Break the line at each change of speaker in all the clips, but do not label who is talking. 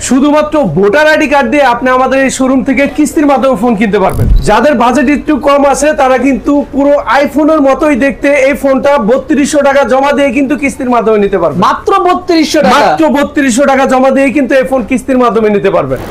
শুধুমাত্র voter ID card দিয়ে আপনি আমাদের এই শোরুম থেকে কিস্তির মাধ্যমে ফোন কিনতে পারবেন। যাদের বাজেট একটু কম আছে তারা কিন্তু পুরো আইফোনের মতোই দেখতে এই ফোনটা 3200 টাকা জমা দিয়ে কিন্তু কিস্তির মাধ্যমে নিতে পারবেন।
মাত্র 3200 টাকা,
মাত্র 3200 টাকা জমা দিয়ে কিন্তু এই ফোন কিস্তির মাধ্যমে নিতে পারবেন।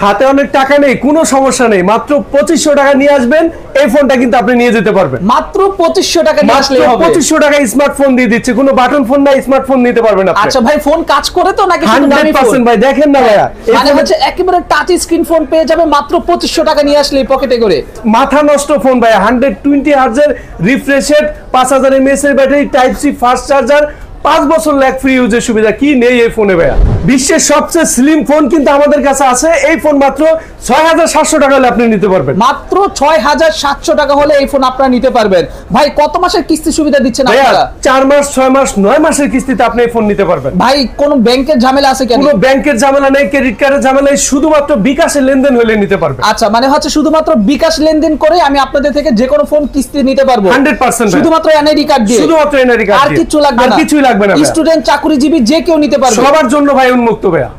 হাতে অনেক টাকা নেই, কোনো সমস্যা নেই, মাত্র 2500 টাকা নিয়ে আসবেন, এই ফোনটা কিন্তু আপনি নিয়ে যেতে পারবেন।
মাত্র 2500 টাকা নিয়ে আসলেই হবে।
2500 টাকা স্মার্টফোন দিয়ে দিচ্ছে, কোনো বাটন ফোন না, স্মার্টফোন নিতে পারবেন আপনি।
আচ্ছা ভাই, ফোন কাজ করে তো নাকি শুধু দামি ফোন?
100% ভাই, দেখেন না ভাইয়া,
মানে হচ্ছে একেবারে টাচ স্ক্রিন ফোন পেয়ে যাবে মাত্র 2500 টাকা নিয়ে আসলেই পকেটে করে।
মাথা নষ্ট ফোন ভাইয়া, 120 হার্টজের রিফ্রেশ রেট, 5000 mAh এর battery, type C fast charger, 5 বছর ল্যাগ ফ্রি ইউজের সুবিধা। কি নেই এই ফোনে ভাইয়া? বিশ্বের সবচেয়ে স্লিম ফোন কিন্তু আমাদের কাছে আছে। এই ফোন মাত্র 6700 টাকা হলে আপনি নিতে পারবেন।
মাত্র 6700 টাকা হলে এই ফোন আপনারা নিতে পারবেন। ভাই কত মাসের কিস্তি সুবিধা দিচ্ছেন আপনারা?
4 মাস, 6 মাস, 9 মাসের কিস্তিতে আপনি এই ফোন নিতে পারবেন।
ভাই কোন ব্যাংকের ঝামেলা আছে কেন?
কোনো ব্যাংকের ঝামেলা নেই, ক্রেডিট কার্ডের ঝামেলা নেই, শুধুমাত্র বিকাশের লেনদেন হলে নিতে পারবেন।
আচ্ছা, মানে হচ্ছে শুধুমাত্র বিকাশ লেনদেন করে আমি আপনাদের থেকে যে কোনো ফোন কিস্তি নিতে পারবো
100%।
শুধুমাত্র এনআইডি কার্ড দিয়ে,
শুধুমাত্র এনআইডি কার্ড,
আর কিছু লাগবে না,
আর কিছুই লাগবে না।
স্টুডেন্ট, চাকরিজীবী যে কেউ নিতে পারবে,
সবার জন্য ভাই উন্মুক্ত ভাইয়া।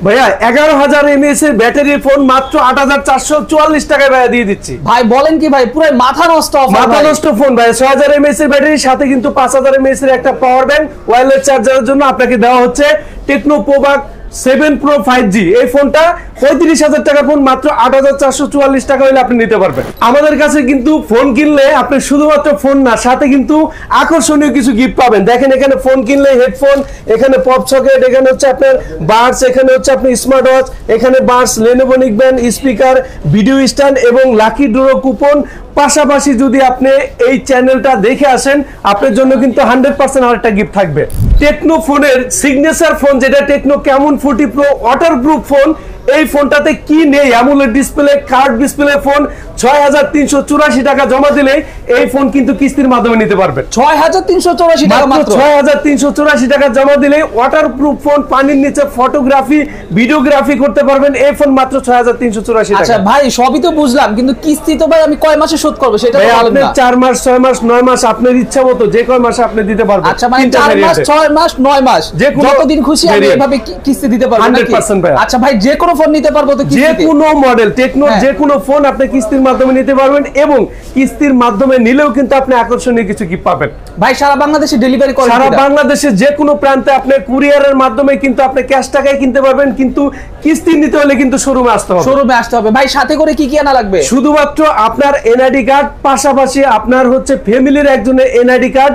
ভাইয়া 11000 mAh এর ব্যাটারি ফোন মাত্র 8444 টাকায় ভাইয়া দিয়ে দিচ্ছি।
ভাই বলেন কি ভাই, পুরো মাথা নষ্ট অফার।
মাথা নষ্ট ফোন ভাই, 6000 mAh এর ব্যাটারির সাথে কিন্তু 5000 mAh এর একটা পাওয়ার ব্যাংক, ওয়্যারলেস চার্জারের জন্য আপনাকে দেওয়া হচ্ছে টেকনো প্রোবাক 7 Pro 5G। এই ফোনটা 35000 টাকা ফোন মাত্র 8444 টাকা হলে আপনি নিতে পারবেন। আমাদের কাছে কিন্তু ফোন কিনলে আপনি শুধুমাত্র ফোন না, সাথে কিন্তু আকর্ষণীয় কিছু গিফট পাবেন। দেখেন এখানে ফোন কিনলে হেডফোন, এখানে পপ সকেট, এখানে হচ্ছে আপনার বাডস, এখানে হচ্ছে আপনি স্মার্ট ওয়াচ, এখানে Buds, Lenovo neckband, speaker, video stand এবং লাকি ড্র কুপন। পাশাপাশি যদি আপনি এই চ্যানেলটা দেখে আসেন, আপনার জন্য কিন্তু 100% আরেকটা গিফট থাকবে। টেকনো ফোনের সিগনেচার ফোন যেটা techno Camon 40 pro waterproof phone, এই ফোনটাতে কি নেই? AMOLED display, curve display phone. 6384 টাকা জমা দিলে এই ফোন কিন্তু কিস্তির মাধ্যমে নিতে পারবেন।
6384 টাকা মাত্র।
6384 টাকা জমা দিলে ওয়াটারপ্রুফ ফোন, পানির নিচে ফটোগ্রাফি, ভিডিওগ্রাফি করতে পারবেন। এই ফোন মাত্র 6384 টাকা।
আচ্ছা ভাই, সবই তো বুঝলাম, কিন্তু কিস্তি তো ভাই আমি কয় মাসে শোধ করব সেটা বলেন
আপনি
না।
4 মাস, 6 মাস, 9 মাস আপনার ইচ্ছা মতো যে কয় মাসে আপনি দিতে পারবেন।
আচ্ছা, মানে 4 মাস, 6 মাস, 9 মাস, যতদিন খুশি আমি এভাবে কিস্তি দিতে পারবো নাকি?
100% ভাই।
আচ্ছা ভাই, যে কোনো ফোন নিতে পারবো তো কিস্তিতে?
যে কোনো মডেল টেকনোর যে কোনো ফোন আপনি কিস্তির মাধ্যমে নিতে পারবেন, এবং কিস্তির মাধ্যমে নিলেও কিন্তু আপনি আকর্ষণীয় কিছু গিফট পাবেন।
ভাই সারা বাংলাদেশে ডেলিভারি করেন?
সারা বাংলাদেশে যে কোনো প্রান্তে আপনি কুরিয়ারের মাধ্যমে কিন্তু আপনি ক্যাশ টাকায় কিনতে পারবেন, কিন্তু কিস্তি নিতে হলে কিন্তু শোরুমে আসতে হবে।
শোরুমে আসতে হবে। ভাই সাথে করে কি কি আনা লাগবে?
শুধুমাত্র আপনার এনআইডি কার্ড, পাশাপাশি আপনার হচ্ছে ফ্যামিলির একজনের এনআইডি কার্ড।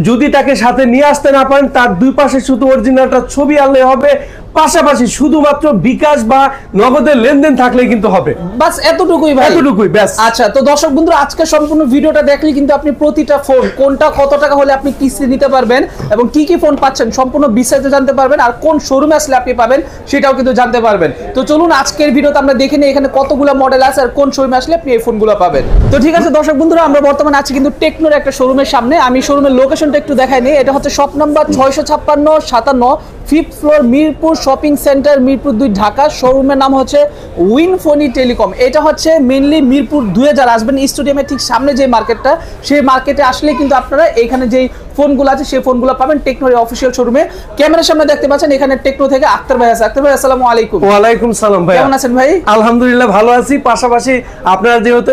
যদি তাকে সাথে নিয়ে আসতে না পারেন, তার দুই পাশে শুধু অরিজিনালটা ছবি আনলে হবে। পাশাপাশি শুধুমাত্র বিকাশ বা নগদের লেনদেন থাকলে কিন্তু হবে।
বাস এতটুকুই ভাই,
এতটুকুই ব্যাস।
আচ্ছা, তো দর্শক বন্ধুরা, আজকে সম্পূর্ণ ভিডিওটা দেখলে কিন্তু আপনি প্রতিটা ফোন কোনটা কত টাকা হলে আপনি কিস্তি নিতে পারবেন এবং কি কি ফোন পাচ্ছেন সম্পূর্ণ বিস্তারিত জানতে পারবেন, আর কোন শোরুমে আসলে আপনি পাবেন সেটাও কিন্তু জানতে পারবেন। তো চলুন আজকের ভিডিওতে আমরা দেখে নিই এখানে কতগুলো মডেল আছে আর কোন শোরুমে আসলে আপনি এই ফোনগুলো পাবেন। তো ঠিক আছে দর্শক বন্ধুরা, আমরা বর্তমানে আছি কিন্তু টেকনোর একটা শোরুমের সামনে। আমি শোরুমের লোকেশনটা একটু দেখাই নিই। এটা হচ্ছে shop number 656-57, 5th floor, Mirpur shopping centre, Mirpur 2, Dhaka. শোরুমের নাম হচ্ছে উইনফোনি টেলিকম। এটা হচ্ছে মেইনলি মিরপুর 2-এ যারা আসবেন, স্টেডিয়ামের ঠিক সামনে যে মার্কেটটা, সেই মার্কেটে আসলে কিন্তু আপনারা এখানে যেই ফোনগুলো আছে সেই ফোনগুলো পাবেন টেকনোর অফিসিয়াল শোরুমে। ক্যামেরার সামনে দেখতে পাচ্ছেন এখানে টেকনো থেকে আক্তার ভাই আছে। আক্তার ভাই আসসালামু আলাইকুম।
ওয়া আলাইকুম সালাম ভাই,
কেমন আছেন ভাই?
আলহামদুলিল্লাহ ভালো আছি। পাশাপাশি আপনারা যেহেতু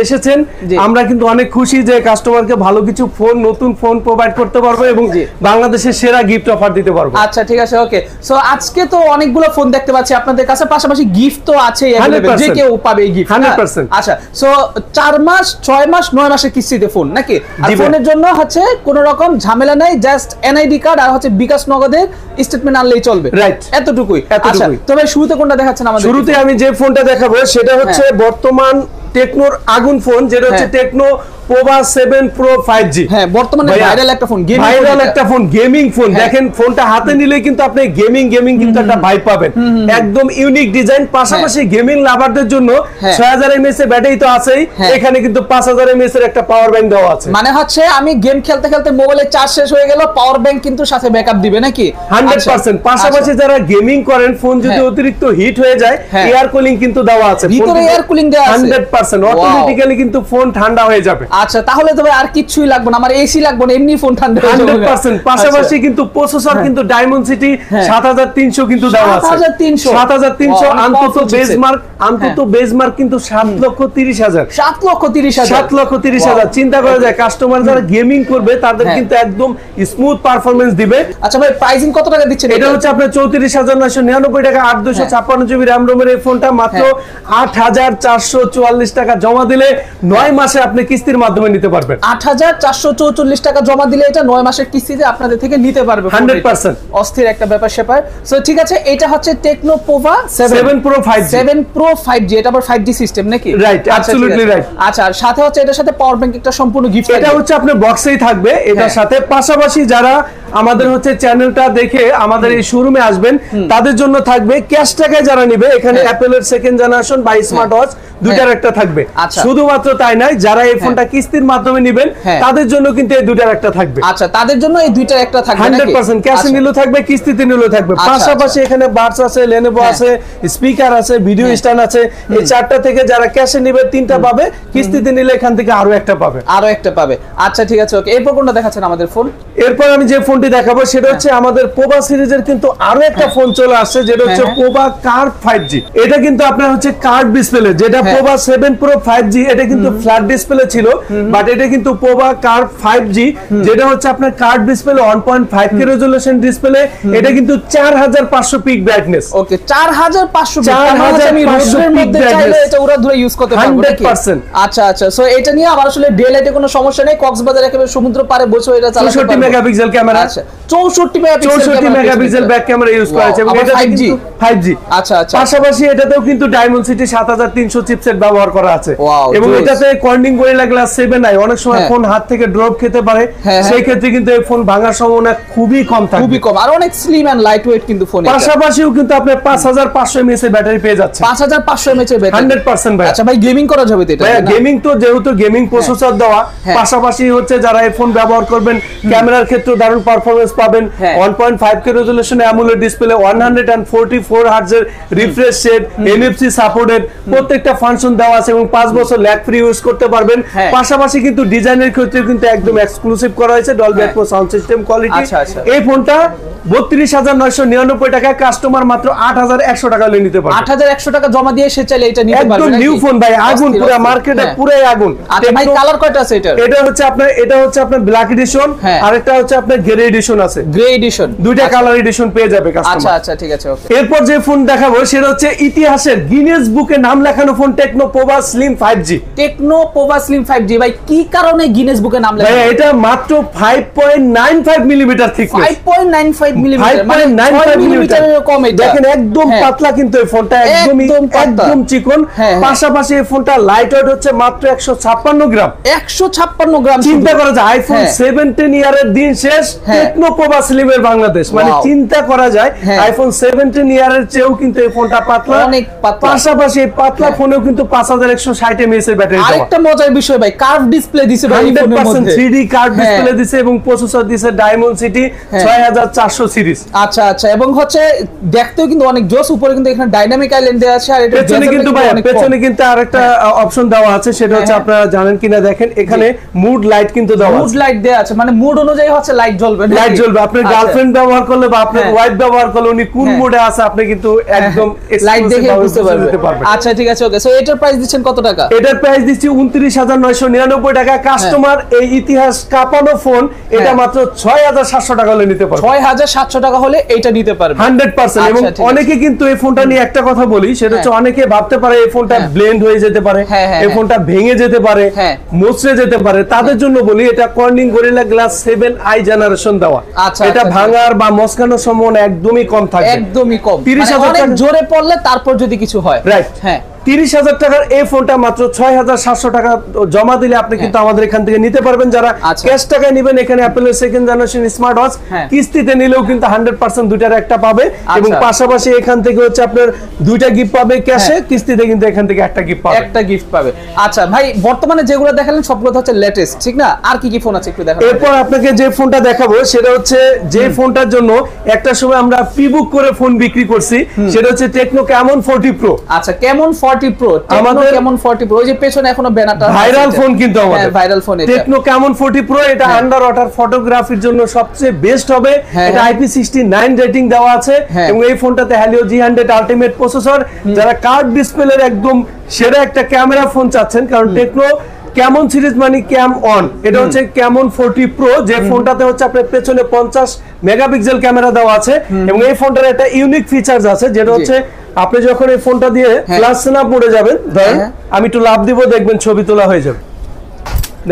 এসেছেন, আমরা কিন্তু অনেক খুশি যে কাস্টমারকে ভালো কিছু ফোন, নতুন ফোন প্রোভাইড করতে পারবো এবং বাংলাদেশের সেরা গিফট অফার দিতে পারবো।
আচ্ছা ঠিক আছে, ওকে। সো আজকে তো অনেকগুলো ফোন দেখতে পাচ্ছি আপনাদের কাছে, পাশাপাশি গিফট তো আছে अवेलेबल, যে কেউ পাবে এই গিফট
100%।
আচ্ছা, সো 4 মাস, 6 মাস, 9 মাসের কিস্তিতে ফোন নাকি? আর ফোনের জন্য হচ্ছে কোনো রকম ঝামেলা নাই, জাস্ট এনআইডি কার্ড আর হচ্ছে বিকাশ নগদের স্টেটমেন্ট আনলেই চলবে।
রাইট,
এতটুকুই। আচ্ছা, তবে শুরুতে কোনটা দেখাচ্ছেন আমাদের?
শুরুতে আমি যে ফোনটা দেখাবো সেটা হচ্ছে বর্তমান টেকনোর আগুন ফোন, যেটা হচ্ছে টেকনো পোভা 7 Pro 5G।
হ্যাঁ, বর্তমানে ভাইরাল একটা ফোন,
ভাইরাল একটা ফোন, গেমিং ফোন। দেখেন ফোনটা হাতে নিলে কিন্তু আপনি গেমিং কিন্তু একটা ভাইব পাবেন। একদম ইউনিক ডিজাইন। পাশাপাশি গেমিং লাভারদের জন্য 6000 mAh এর ব্যাটারি তো আছেই, এখানে কিন্তু 5000 mAh এর একটা পাওয়ার ব্যাংক দেওয়া আছে।
মানে হচ্ছে আমি গেম খেলতে খেলতে মোবাইলে চার্জ শেষ হয়ে গেল, পাওয়ার ব্যাংক কিন্তু সাথে ব্যাকআপ দিবে নাকি?
100%। পাশাপাশি যারা গেমিং করেন, ফোন যদি অতিরিক্ত হিট হয়ে যায়, এয়ার কুলিং কিন্তু দেওয়া আছে।
ভিতরে এয়ার কুলিং দেওয়া আছে
100%। অটোমেটিক্যালি কিন্তু ফোন ঠান্ডা হয়ে যাবে।
আচ্ছা তাহলে তো ভাই আর কিছুই লাগবে না, আমার এসি লাগবে না, এমনি ফোন ঠান্ডা হয়ে যাবে
100%। পাশাপাশি কিন্তু প্রসেসর কিন্তু ডায়মন্ডসিটি 7300 কিন্তু দেওয়া আছে। 7300 অন্তত বেজমার্ক কিন্তু 7,30,000।
7,30,000।
7,30,000 চিন্তা করা যায় কাস্টমার যারা গেমিং করবে তাদের কিন্তু একদম স্মুথ পারফরম্যান্স দিবে।
আচ্ছা ভাই প্রাইসিং কত টাকা দিচ্ছেন?
এটা হচ্ছে আপনার 34,999 টাকা, 8/256 জিবি RAM ROM এর এই ফোনটা মাত্র 8,444 টাকা জমা দিলে 9 মাসে আপনি কিস্তির মাধ্যমে নিতে পারবেন।
8,444 টাকা জমা দিলে এটা 9 মাসের কিস্তিতে আপনাদের থেকে নিতে পারবে
100%।
অস্থির একটা ব্যাপার স্যাপার। সো ঠিক আছে, এটা হচ্ছে techno Pova
7 Pro 5G।
7 Pro 5G, এটা আবার 5G সিস্টেম নাকি?
Right, absolutely right.
আচ্ছা, আর সাথে হচ্ছে এটার সাথে পাওয়ার ব্যাংক একটা সম্পূর্ণ গিফট।
এটা হচ্ছে আপনার বক্সেই থাকবে এটার সাথে। পাশাপাশি যারা আমাদের হচ্ছে চ্যানেলটা দেখে আমাদের এই শোরুমে আসবেন তাদের জন্য থাকবে ক্যাশ টাকায় যারা নিবে এখানে অ্যাপেলের সেকেন্ড জেনারেশন বা স্মার্ট ওয়াচ দুইটার একটা থাকবে। শুধুমাত্র তাই নয়, যারা এই ফোনটা কিস্তির মাধ্যমে নেবেন তাদের জন্য কিন্তু এই দুইটার একটা থাকবে।
আচ্ছা, তাদের জন্য এই দুইটার একটা থাকবে
100%। ক্যাশে নিলেও থাকবে, কিস্তিতে নিলেও থাকবে। পাশাপাশি এখানে বাডস আছে, লেনোভো আছে, স্পিকার আছে, ভিডিও স্ট্যান্ড আছে। এই চারটা থেকে যারা ক্যাশে নেবে তিনটা পাবে, কিস্তিতে নিলে এখান থেকে আরো একটা পাবে। আচ্ছা ঠিক আছে, ওকে। এরপর কোনটা দেখাচ্ছেন আমাদের ফোন? এরপর আমি যে ফোনটি দেখাবো সেটা হচ্ছে আমাদের পোভা সিরিজের কিন্তু আরো একটা ফোন চলে আসছে, যেটা হচ্ছে পোভা কার্ভ 5G। এটা কিন্তু আপনার হচ্ছে কার্ভ ডিসপ্লে, যেটা পোভা 7 Pro 5G এটা কিন্তু ফ্ল্যাট ডিসপ্লে ছিল, বাট এটা কিন্তু পোভা কার্ভ 5G, যেটা হচ্ছে আপনার curve display 1.5K resolution display. এটা কিন্তু 4500 পিক ব্রাইটনেস।
ওকে, 4500 আমি রোদের মধ্যে চাইলে এটা উড়া ধরে ইউজ করতে পারবো
100%।
আচ্ছা আচ্ছা, সো এটা নিয়ে আমার আসলে ডে লাইটে কোনো সমস্যা নেই, কক্সবাজার একেবারে সমুদ্র পাড়ে বসে এটা চালাতে পারবো।
64 মেগাপিক্সেল ক্যামেরা।
আচ্ছা, 64
মেগাপিক্সেল ব্যাক ক্যামেরা ইউজ করা আছে এবং এটা 5G।
আচ্ছা আচ্ছা,
পাশাপাশি এটাতেও কিন্তু ডায়মন্ডসিটি 7300 চিপসেট ব্যবহার করা আছে এবং এটাতে কর্নিং গরিলা গ্লাস 7i। অনেক সময় ফোন হাত থেকে ড্রপ খেতে পারে, সেই ক্ষেত্রে কিন্তু এই ফোন ভাঙার সম্ভাবনা খুবই কম থাকে,
খুবই কম, আর অনেক স্লিম এন্ড লাইট ওয়েট কিন্তু ফোন।
পাশাপাশিও কিন্তু আপনি 5500 mAh এর ব্যাটারি পেয়ে যাচ্ছেন।
5500 mAh এর ব্যাটারি
100% ভাই।
আচ্ছা ভাই, গেমিং করা যাবে তো এটা?
ভাই গেমিং তো যেহেতু গেমিং প্রসেসর দেওয়া, পাশাপাশি হচ্ছে যারা এই ফোন ব্যবহার করবেন ক্যামেরার ক্ষেত্রে দারুণ পারফরম্যান্স পাবেন। 1.5K রেজোলিউশনে অ্যামোলেড ডিসপ্লে, 144 হার্টজ এর রিফ্রেশ রেট, NFC সাপোর্টেড, প্রত্যেকটা ফাংশন দেওয়া আছে এবং 5 বছর ল্যাগ ফ্রি ইউজ করতে পারবেন। পাশাপাশি কিন্তু ডিজাইনের ক্ষেত্রে কিন্তু একদম এক্সক্লুসিভ করা হয়েছে Dolby atoms sound system quality. এই ফোনটা 32,999 টাকা, কাস্টমার মাত্র 8,100 টাকা নিয়ে নিতে পারবে।
8,100 টাকা জমা দিয়ে সে চাইলে এটা নিতে পারবে।
একদম নিউ ফোন ভাই, আগুন পুরো মার্কেটে পুরাই আগুন।
আচ্ছা ভাই, কালার কয়টা আছে এটার? এটা
হচ্ছে আপনার ব্ল্যাক এডিশন, আর একটা হচ্ছে আপনার গ্রে এডিশন আছে।
গ্রে এডিশন,
দুইটা কালার এডিশন পেয়ে যাবে কাস্টমার।
আচ্ছা আচ্ছা, ঠিক আছে, ওকে।
এরপর যে ফোন দেখাবো সেটা হচ্ছে ইতিহাসের গিনেস বুকে নাম লেখানো phone techno Pova slim 5G।
Techno Pova slim 5G ভাই কি কারণে গিনেস বুকে নাম লেখানো?
ভাই এটা মাত্র 5.95 মিলিমিটার থিকনেস।
5.95 মিলিমিটার, মানে 6 মিলিমিটারের কম এটা।
দেখেন একদম পাতলা কিন্তু এই ফোনটা, একদম চিকন। পাশাপাশি এই ফোনটা লাইট ওয়েট হচ্ছে মাত্র 156 গ্রাম।
156 গ্রাম।
চিন্তা করা যায় আইফোন 17 ইয়ারের দিন শেষ, টেকনো পোভা স্লিমের বাংলাদেশ, মানে চিন্তা করা যায় আইফোন 17 ইয়ারের চেয়েও কিন্তু এই ফোনটা পাতলা, অনেক পাতলা। পাশাপাশি এই পাতলা ফোনেও কিন্তু 5160 mAh এর ব্যাটারি।
আরেকটা মজার বিষয় ভাই, কার্ভ ডিসপ্লে দিছে ভাই,
100% 3D কার্ভ ডিসপ্লে দিছে এবং প্রসেসর দিছে ডায়মন্ডসিটি 6400 সিরিজ।
আচ্ছা আচ্ছা, এবং হচ্ছে দেখতেও কিন্তু অনেক জোস। উপরে কিন্তু এখানে ডাইনামিক আইল্যান্ড দেওয়া আছে, আর এটা
পেছনে কিন্তু আরেকটা অপশন দেওয়া আছে, সেটা হচ্ছে আপনারা জানেন কিনা দেখেন, এখানে মুড লাইট কিন্তু দেওয়া আছে।
মুড লাইট দেওয়া আছে, মানে মুড অনুযায়ী হচ্ছে লাইট জ্বলবে।
আপনার গার্লফ্রেন্ড ব্যবহার করলে বা আপনার ওয়াইফ ব্যবহার করলে উনি কোন মুডে আছে আপনি কিন্তু একদম
লাইট দেখে বুঝতে পারবেন। আচ্ছা ঠিক আছে, ওকে। সো এটার প্রাইস দিচ্ছেন কত টাকা?
এটার প্রাইস দিচ্ছি 29,999 টাকা। কাস্টমার এই ইতিহাস কাঁপানো ফোন এটা মাত্র 6,700 টাকা হলে নিতে পারবে।
6,700 টাকা হলে এটা নিতে পারবে
100%। এবং অনেকে কিন্তু এই ফোনটা নিয়ে একটা কথা বলি, সেটা হচ্ছে অনেকে ভাবতে পারে এই ফোনটা ব্লেন্ড হয়ে যেতে পারে, এই ফোনটা ভেঙে যেতে পারে, মুছড়ে যেতে পারে। তাদের জন্য বলি এটা Corning gorilla glass 7i generation দেওয়া। এটা ভাঙার বা মস্কানোর সম্ভাবনা একদমই কম থাকে,
একদমই কম। 30,000 টাকা জোরে পড়লে তারপর যদি কিছু হয়,
রাইট। হ্যাঁ, 30,000 টাকার এই ফোনটা মাত্র 6,700 টাকা জমা দিলে আপনি কিন্তু আমাদের এখান থেকে নিতে পারবেন। যারা ক্যাশ টাকায় নেবেন এখানে অ্যাপলের সেকেন্ড জেনারেশন স্মার্ট ওয়াচ, কিস্তিতে নিলেও কিন্তু 100% দুইটার একটা পাবে এবং পাশাপাশি এখান থেকে হচ্ছে আপনার দুইটা গিফট পাবে ক্যাশে, কিস্তিতে কিন্তু এখান থেকে একটা গিফট পাবে।
আচ্ছা ভাই, বর্তমানে যেগুলো দেখালেন সবগুলো হচ্ছে লেটেস্ট, ঠিক না? আর কি কি ফোন আছে একটু দেখাবো।
এরপর আপনাকে যে ফোনটা দেখাবো সেটা হচ্ছে যে ফোনটার জন্য একটা সময় আমরা প্রি বুক করে ফোন বিক্রি করছি, সেটা হচ্ছে টেকনো ক্যামন 40 প্রো।
আচ্ছা, ক্যামন 40 40 Pro
আমাদের
কেমন 40 Pro ওই যে পেছনে এখনো ব্যানারটা
ভাইরাল ফোন কিন্তু আমাদের
হ্যাঁ ভাইরাল ফোন এটা
টেকনো কেমন 40 Pro এটা আন্ডার ওয়াটার ফটোগ্রাফির জন্য সবচেয়ে বেস্ট হবে এটা IP69 রেটিং দেওয়া আছে এবং এই ফোনটাতে Helio G100 আলটিমেট প্রসেসর যারা কার্ভ ডিসপ্লের একদম সেরা একটা ক্যামেরা ফোন চাচ্ছেন কারণ টেকনো ক্যামন সিরিজ মানে ক্যাম অন এটা হচ্ছে ক্যামন 40 Pro যে ফোনটাতে হচ্ছে আপনার পেছনে 50 মেগাপিক্সেল ক্যামেরা দেওয়া আছে এবং এই ফোনটার একটা ইউনিক ফিচারস আছে যেটা হচ্ছে আপনি যখন এই ফোনটা দিয়ে ফ্ল্যাশ স্ন্যাপ মোডে যাবেন ধরেন আমি একটু লাভ দিব দেখবেন ছবি তোলা হয়ে যাবে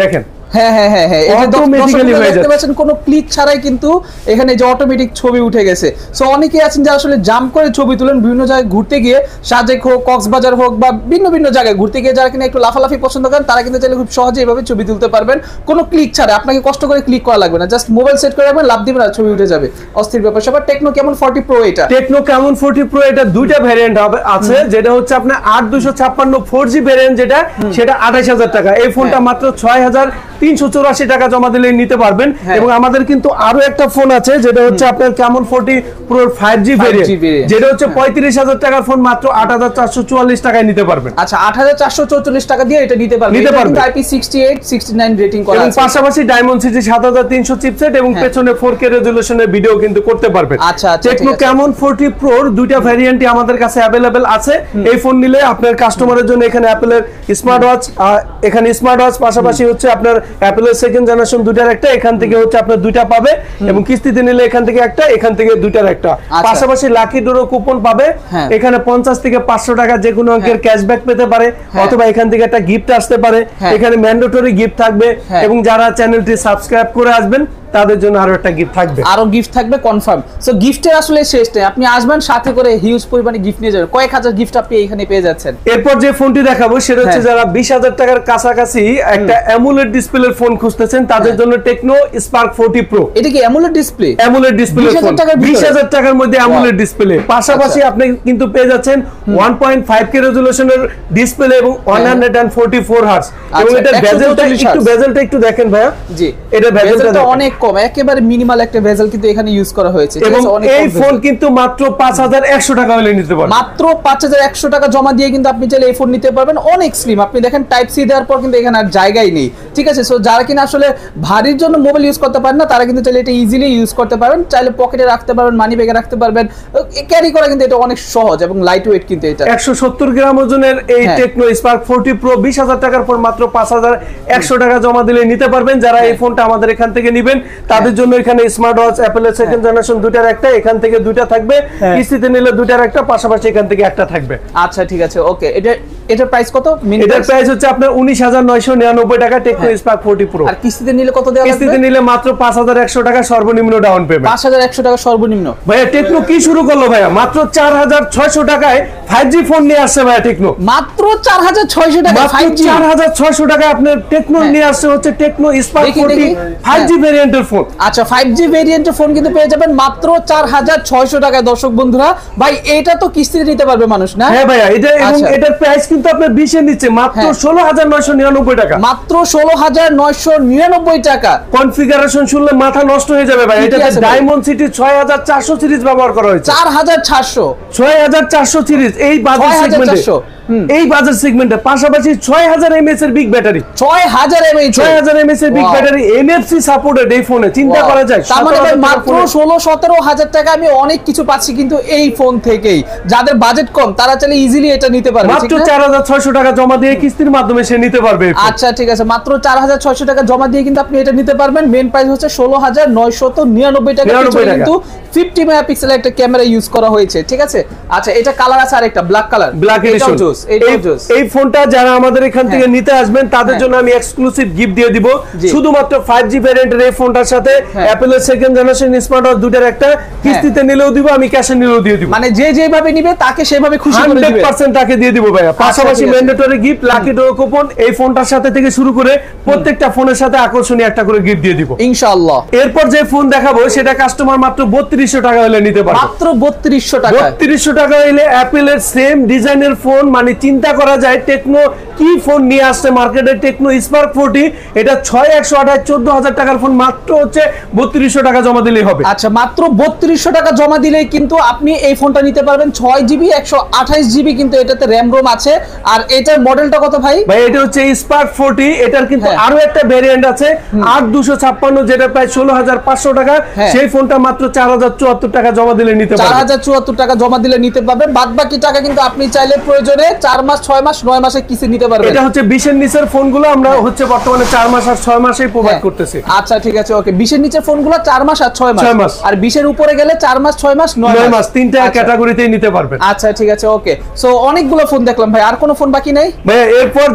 দেখেন
হ্যাঁ হ্যাঁ হ্যাঁ হ্যাঁ এটা
অটোমেটিক্যালি হয়ে
দেখতে
যাচ্ছে
পাচ্ছেন কোনো ক্লিক ছাড়াই কিন্তু এখানে যে অটোমেটিক ছবি উঠে গেছে সো অনেকেই আছেন যারা আসলে জাম্প করে ছবি তুলেন বিভিন্ন জায়গায় ঘুরতে গিয়ে সাজেক হোক কক্সবাজার হোক বা ভিন্ন ভিন্ন জায়গায় ঘুরতে গিয়ে যারা কিনা একটু লাফালাফি পছন্দ করেন তারা কিন্তু চাইলে খুব সহজে এইভাবে ছবি তুলতে পারবেন কোনো ক্লিক ছাড়া আপনাকে কষ্ট করে ক্লিক করা লাগবে না জাস্ট মোবাইল সেট করে রাখবেন লাভ দিবেন আর ছবি উঠে যাবে অস্থির ব্যাপার সবার টেকনো কেমন 40 Pro এটা
টেকনো কেমন 40 Pro এটা দুইটা ভ্যারিয়েন্ট আছে যেটা হচ্ছে আপনার 8256 4G ভ্যারিয়েন্ট যেটা সেটা 28000 টাকা এই ফোনটা মাত্র 6384 টাকা জমা দিলে নিতে পারবেন এবং আমাদের কিন্তু আরো একটা ফোন আছে যেটা হচ্ছে আপনার কেমন 40 Pro 5G ভ্যারিয়েন্ট যেটা হচ্ছে 35000 টাকার ফোন মাত্র 8444 টাকায় নিতে পারবেন
আচ্ছা 8444 টাকা দিয়ে এটা নিতে পারবেন এটা কিন্তু IP68 69 রেটিং করা আছে
এবং পাশাপাশি ডায়মন্ড সিটি 7300 চিপসেট এবং পেছনে 4K রেজোলিউশনের ভিডিও কিন্তু করতে পারবেন
আচ্ছা
টেকনো কেমন 40 Pro দুইটা ভ্যারিয়েন্টই আমাদের কাছে अवेलेबल আছে এই ফোন নিলে আপনার কাস্টমারের জন্য এখানে অ্যাপলের স্মার্ট ওয়াচ এখানে স্মার্ট ওয়াচ পাশাপাশি হচ্ছে আপনার অ্যাপলের সেকেন্ড জেনারেশন দুইটার একটা এখান থেকে হচ্ছে আপনার দুইটা পাবে এবং কিস্তিতে নিলে এখান থেকে একটা এখান থেকে দুইটার একটা পাশাপাশি লাকি ডোরো কুপন পাবে এখানে 50 থেকে 500 টাকা যে কোনো অঙ্কের ক্যাশব্যাক পেতে পারে অথবা এখান থেকে একটা গিফট আসতে পারে এখানে ম্যান্ডেটরি গিফট থাকবে এবং যারা চ্যানেলটি সাবস্ক্রাইব করে আসবেন তাদের জন্য আরো একটা গিফট থাকবে
আরো গিফট থাকবে কনফার্ম সো গিফটের আসলে শেষ নেই আপনি আসবেন সাথে করে হিউজ পরিমাণে গিফট নিয়ে যাবেন কয়েক হাজার গিফট আপনি এখানে পেয়ে যাচ্ছেন
এরপর যে ফোনটি দেখাবো সেটা হচ্ছে যারা 20000 টাকার কাছাকাছি একটা অ্যামোলেড ডিসপ্লের ফোন খুঁজতেছেন তাদের জন্য টেকনো স্পার্ক 40 Pro
এটা কি অ্যামোলেড ডিসপ্লে
অ্যামোলেড ডিসপ্লে
20000
টাকার মধ্যে অ্যামোলেড ডিসপ্লে পাশাপাশি আপনি কিন্তু পেয়ে যাচ্ছেন 1.5K রেজোলিউশনের ডিসপ্লে এবং 144 হার্টজ এবং এটা বেজেলটা একটু দেখেন ভাইয়া
জি
এটা বেজেলটা
অনেক কম একেবারে মিনিমাল একটা বেজেল কিন্তু এখানে ইউজ করা হয়েছে
এবং এই ফোন কিন্তু মাত্র 5100 টাকা হলে নিতে পারবেন
মাত্র 5100 টাকা জমা দিয়ে কিন্তু আপনি চাইলে এই ফোন নিতে পারবেন অনেক স্লিম আপনি দেখেন টাইপ সি দেওয়ার পর কিন্তু এখানে আর জায়গাই নেই ঠিক আছে সো যারা কিনা আসলে ভারীর জন্য মোবাইল ইউজ করতে পারেন না তারা কিন্তু চাইলে এটা ইজিলি ইউজ করতে পারবেন চাইলে পকেটে রাখতে পারবেন মানি ব্যাগে রাখতে পারবেন ক্যারি করা কিন্তু এটা অনেক সহজ এবং লাইট ওয়েট কিন্তু এটা
170 গ্রাম ওজনের এই টেকনো স্পার্ক 40 Pro 20000 টাকার পর মাত্র 5100 টাকা জমা দিলে নিতে পারবেন যারা এই ফোনটা আমাদের এখান থেকে নেবেন তাদের জন্য এখানে স্মার্ট ওয়াচ অ্যাপলের সেকেন্ড জেনারেশন দুইটার একটা এখান থেকে দুইটা থাকবে কিস্তিতে নিলে দুইটার একটা পাশাপাশি এখান থেকে একটা থাকবে
আচ্ছা ঠিক আছে ওকে এটার প্রাইস কত
এটার প্রাইস হচ্ছে আপনার 19999 টাকা টেকনো স্পার্ক 40 Pro
আর কিস্তিতে নিলে কত দেওয়া লাগবে
কিস্তিতে নিলে মাত্র 5100 টাকা সর্বনিম্ন ডাউন পেমেন্ট
5100 টাকা সর্বনিম্ন
ভাইয়া টেকনো কি শুরু করলো ভাইয়া মাত্র 4600 টাকায় 5G ফোন নিয়ে আসছে ভাইয়া টেকনো
মাত্র 4600 টাকা 5G
4600 টাকায় আপনার টেকনো নিয়ে আসছে হচ্ছে টেকনো স্পার্ক 40 5G ভেরিয়েন্টের ফোন
আচ্ছা 5G ভেরিয়েন্টের ফোন কিন্তু পেয়ে যাবেন মাত্র 4600 টাকায় দর্শক বন্ধুরা ভাই এটা তো কিস্তিতে নিতে পারবে মানুষ না
হ্যাঁ ভাইয়া এটা এবং এটার প্রাইস কিন্তু আপনার 20 এর নিচে মাত্র 16999 টাকা
মাত্র 16999 টাকা
কনফিগারেশন শুনলে মাথা নষ্ট হয়ে যাবে ভাই এটাতে ডায়মন্ড সিটি 6400 সিরিজ ব্যবহার করা হয়েছে
6400
সিরিজ এই বাজেট সেগমেন্টে এই বাজেট সেগমেন্টে পাশাপাশি 6000 mAh এর বিগ ব্যাটারি 6000 mAh এর বিগ ব্যাটারি এনএফসি সাপোর্টেড এই ফোনে চিন্তা করা যায়
তার মানে ভাই মাত্র 16-17 টাকা আমি অনেক কিছু পাচ্ছি কিন্তু এই ফোন থেকেই যাদের বাজেট কম তারা চাইলে ইজিলি এটা নিতে পারবে
মাত্র 4600 টাকা জমা দিয়ে কিস্তির মাধ্যমে সে নিতে পারবে
আচ্ছা ঠিক আছে মাত্র 4600 টাকা জমা দিয়ে কিন্তু আপনি এটা নিতে পারবেন মেইন প্রাইস হচ্ছে 16999 টাকা কিন্তু 50 মেগাপিক্সেল একটা ক্যামেরা ইউজ করা হয়েছে ঠিক আছে আচ্ছা এটা কালার আছে আরেকটা ব্ল্যাক কালার
ব্ল্যাক এডিশন এই ফোনটা যারা আমাদের এখান থেকে নিতে আসবেন তাদের জন্য আমি এক্সক্লুসিভ গিফট দিয়ে দিব শুধুমাত্র 5G ভেরিয়েন্টের এই ফোনটার সাথে অ্যাপলের সেকেন্ড জেনারেশন স্মার্ট ওয়াচ দুটার একটা কিস্তিতে নিলেও দিব আমি ক্যাশে নিলেও দিয়ে দিব
মানে যে যেভাবে নিবে তাকে সেভাবে খুশি করে দিবেন
100% তাকে দিয়ে দিব ভাইয়া পাশাপাশি mandatory gift lucky draw coupon এই ফোনটার সাথে থেকে শুরু করে প্রত্যেকটা ফোনের সাথে আকর্ষণীয় একটা করে গিফট দিয়ে দিব
ইনশাআল্লাহ
এরপর যে ফোন দেখাবো সেটা কাস্টমার মাত্র 3200 টাকা হলে নিতে পারবে
মাত্র 3200 টাকা
3200 টাকা হলে অ্যাপলের সেম ডিজাইনের ফোন মানে চিন্তা করা যায় টেকনো কি ফোন নিয়ে আসছে মার্কেটে টেকনো স্পার্ক 40, এটা 6128 14000 টাকার ফোন মাত্র হচ্ছে 3200 টাকা জমা দিলেই হবে।
আচ্ছা, মাত্র 3200 টাকা জমা দিলেই কিন্তু আপনি এই ফোনটা নিতে পারবেন। 6GB 128GB কিন্তু এটাতে র‍্যাম রোম আছে। আর এটার মডেলটা কত ভাই?
ভাই এটা হচ্ছে স্পার্ক 40, এটার কিন্তু আরো একটা ভেরিয়েন্ট আছে 8256, যেটা প্রায় 16500 টাকা। সেই ফোনটা মাত্র 4074 টাকা জমা দিলে নিতে পারবেন।
4074 টাকা জমা দিলে নিতে পারবেন। বাদ বাকি টাকা কিন্তু আপনি চাইলে প্রয়োজনে 4 মাস 6 মাস 9 মাসে কিস্তি নিতে পারবেন।
এটা হচ্ছে 20 এর নিচের ফোনগুলো আমরা হচ্ছে বর্তমানে 4 মাস আর 6 মাসেই প্রোভাইড করতেছি।
আচ্ছা ঠিক আছে, ওকে। 20 এর নিচের ফোনগুলো 4 মাস আর 6 মাস, আর 20 এর উপরে গেলে 4 মাস 6 মাস 9 মাস,
তিনটা ক্যাটাগরিতেই নিতে পারবেন।
আচ্ছা ঠিক আছে, ওকে। সো অনেকগুলো ফোন দেখলাম ভাই, আর কোনো ফোন বাকি নেই
ভাই? এরপর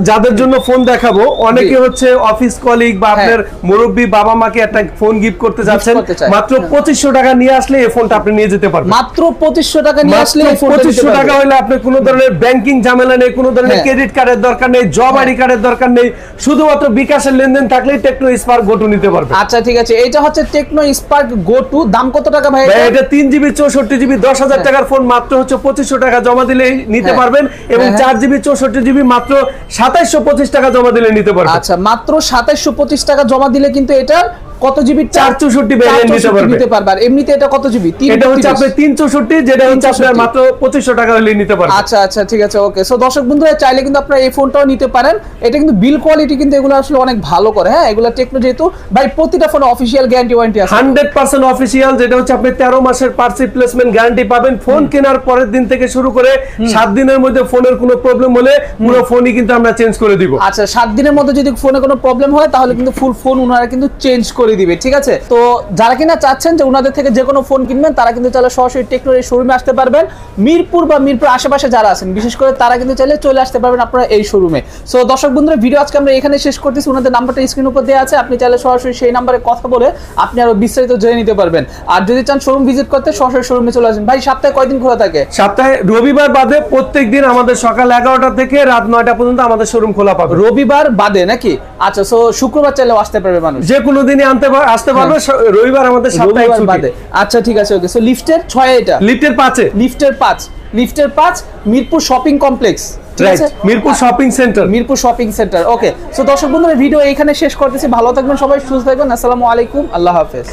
যাদের জন্য ফোন দেখাবো, অনেকে হচ্ছে অফিস কলিগ বা আপনার মুরব্বি বাবা মাকে একটা ফোন গিফট করতে যাচ্ছেন, মাত্র 2500 টাকা নিয়ে আসলে এই ফোনটা আপনি নিয়ে যেতে পারবেন।
মাত্র 2500 টাকা নিয়ে আসলে এই ফোনটা
2500 টাকা হলে আপনি কোনো ধরনের ব্যাংকিং ঝামেলা নেই, কোনো ধরনের ক্রেডিট কার্ডের দরকার নেই, জব আইডি কার্ডের দরকার নেই, শুধুমাত্র বিকাশের লেনদেন থাকলেই টেকনো স্পার্ক গো টু নিতে পারবেন।
আচ্ছা ঠিক আছে, এটা হচ্ছে টেকনো স্পার্ক গো টু। দাম কত টাকা ভাই?
এটা 3GB 64GB 10000 টাকার ফোন মাত্র হচ্ছে 2500 টাকা জমা দিলেই নিতে পারবেন, এবং 4GB 64GB মাত্র 2725 টাকা জমা দিলে নিতে পারবেন।
আচ্ছা, মাত্র 2725 টাকা জমা দিলে কিন্তু এটা কত জিবি?
464 ভেরিয়েন্ট নিতে পারবেন।
এমনিতে এটা কত জিবি?
এটা হচ্ছে আপনি 364, যেটা হচ্ছে আপনার মাত্র 2500 টাকা হলে নিতে পারবেন।
আচ্ছা আচ্ছা ঠিক আছে, ওকে। সো দর্শক বন্ধুরা, চাইলে কিন্তু আপনারা এই ফোনটাও নিতে পারেন। এটা কিন্তু বিল কোয়ালিটি কিন্তু এগুলো আসলে অনেক ভালো করে। হ্যাঁ, এগুলো টেকনো যেহেতু ভাই প্রতিটা ফোনে অফিশিয়াল গ্যারান্টি ওয়ারেন্টি আছে
100% অফিশিয়াল, যেটা হচ্ছে আপনি 13 মাসের পার্টস রিপ্লেসমেন্ট গ্যারান্টি পাবেন। ফোন কেনার পরের দিন থেকে শুরু করে 7 দিনের মধ্যে ফোনের কোনো প্রবলেম হলে পুরো ফোনই কিন্তু আমরা চেঞ্জ করে দিব।
আচ্ছা, 7 দিনের মধ্যে যদি ফোনে কোনো প্রবলেম হয় তাহলে কিন্তু ফুল ফোন ওনারা কিন্তু চেঞ্জ করে দিবে, ঠিক আছে? তো যারা কিনা চাচ্ছেন যে ওনাদের থেকে যে কোনো ফোন কিনবেন, তারা কিন্তু চাইলে সরাসরি টেকনোর এই শোরুমে আসতে পারবেন। মিরপুর বা মিরপুর আশেপাশে যারা আছেন বিশেষ করে, তারা কিন্তু চাইলে চলে আসতে পারবেন আপনারা এই শোরুমে। সো দর্শক বন্ধুরা, ভিডিও আজকে আমরা এখানে শেষ করতেছি। ওনাদের নাম্বারটা স্ক্রিন উপর দেওয়া আছে, আপনি চাইলে সরাসরি সেই নাম্বারে কথা বলে আপনি আরো বিস্তারিত জেনে নিতে পারবেন। আর যদি চান শোরুম ভিজিট করতে, সরাসরি শোরুমে চলে আসবেন। ভাই, সপ্তাহে কয়দিন খোলা থাকে?
সপ্তাহে রবিবার বাদে প্রত্যেকদিন আমাদের সকাল 11টা থেকে রাত 9টা পর্যন্ত আমাদের শোরুম খোলা পাবে।
রবিবার বাদে নাকি? আচ্ছা, সো শুক্রবার চাইলেও আসতে পারবে মানুষ,
যে কোনো দিনই আসতে পারবে। রবিবার আমাদের সপ্তাহে ছুটি।
আচ্ছা ঠিক আছে, ওকে। সো লিফটের 6 এটা
লিফটের 5
লিফটের 5 মিরপুর শপিং কমপ্লেক্স, ঠিক আছে?
Mirpur shopping centre.
Okay. So দর্শক বন্ধুরা, ভিডিও এখানে শেষ করতেছি। ভালো থাকবেন সবাই, সুস্থ থাকবেন। আসসালামু আলাইকুম, আল্লাহ হাফেজ।